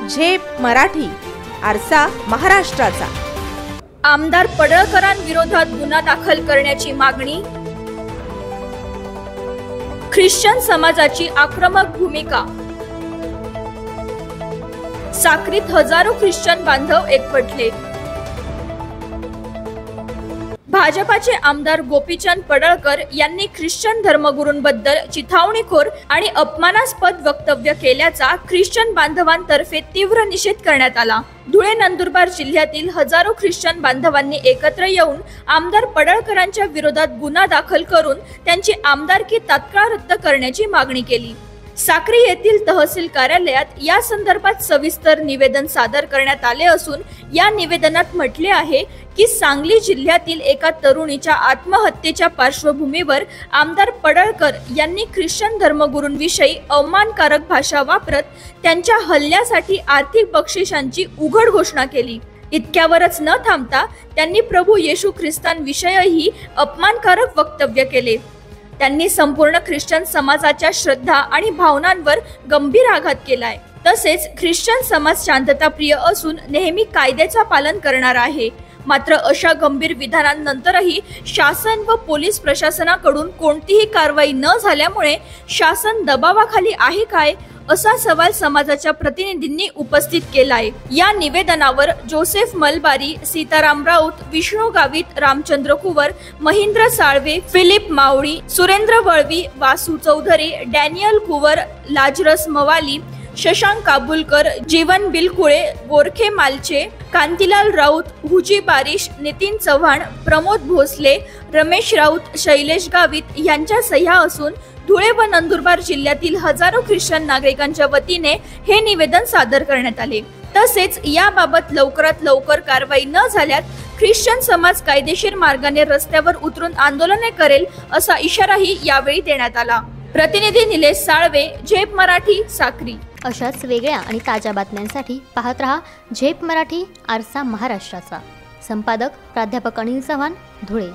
झेप मराठी, आरसा महाराष्ट्राचा। आमदार पडळकरांविरोधात गुन्हा दाखल करण्याची मागणी। ख्रिश्चन समाजाची आक्रमक भूमिका। साक्रीत हजारो ख्रिश्चन बांधव एकवटले। भाजपाचे आमदार गोपीचंद पडळकर यांनी ख्रिश्चन धर्मगुरूंबद्दल चिथावणीखोर आणि अपमानास्पद वक्तव्य केल्याचा ख्रिश्चन बांधवांतर्फे तीव्र निषेध करण्यात आला। धुळे नंदुरबार जिल्ह्यातील हजारो ख्रिश्चन बांधवांनी एकत्र येऊन आमदार पडळकरांच्या विरोधात गुन्हा दाखल करून त्यांची आमदारकी तात्काळ रद्द करण्याची मागणी केली। साक्री येथील तहसील कार्यालयात या संदर्भात सविस्तर निवेदन सादर करण्यात आले असून या निवेदनात म्हटले आहे की सांगली जिल्ह्यातील एका तरुणीच्या आत्महत्येच्या पार्श्वभूमीवर आमदार पडळकर यांनी ख्रिश्चन धर्मगुरूंविषयी अवमानकारक भाषा वापरत त्यांच्या हल्ल्यासाठी आर्थिक बक्षिसांची उघड घोषणा केली। इतक्यावरच न थांबता त्यांनी प्रभू येशू ख्रिस्तांविषयीही अपमानकारक वक्तव्य केले। त्यांनी संपूर्ण ख्रिश्चन समाजाच्या श्रद्धा आणि भावनांवर गंभीर आघात केलाय। तसेच ख्रिश्चन समाज शांतताप्रिय असून नेहमी कायद्याचे पालन करणार आहे। मात्र अशा गंभीर विधानांनंतरही शासन व पोलीस प्रशासनाकडून कोणतीही कारवाई न झाल्यामुळे शासन दबावाखाली आहे काय असा सवाल समाजाच्या प्रतिनिधींनी उपस्थित केलाय। या निवेदनावर जोसेफ मलबारी, सीताराम राऊत, विष्णू गावित, रामचंद्र कुवर, महेंद्र साळवे, फिलिप मावळी, सुरेंद्र वळवी, वासू चौधरी, डॅनियल कुवर, लाजरस मवाली, शशांक काबुलकर, जीवन बिलकुळे, गोरखे मालचे, कांतीलाल राऊत, हुजी बारिश, नितीन चव्हाण, प्रमोद भोसले, रमेश राऊत, शैलेश गावित यांच्या सह्या असून धुळे व नंदुरबार जिल्ह्यातील हजारो ख्रिश्चन नागरिकांच्या वतीने हे निवेदन सादर करण्यात आले। तसेच याबाबत लवकरात लवकर कारवाई न झाल्यास ख्रिश्चन समाज कायदेशीर मार्गाने रस्त्यावर उतरून आंदोलने करेल असा इशाराही यावेळी देण्यात आला। प्रतिनिधी निलेश साळवे, झेप मराठी, साक्री। अशाच वेगळ्या आणि ताज्या बातम्यांसाठी पाहत रहा झेप मराठी, आरसा महाराष्ट्राचा। संपादक प्राध्यापक अनिल चव्हाण, धुळे।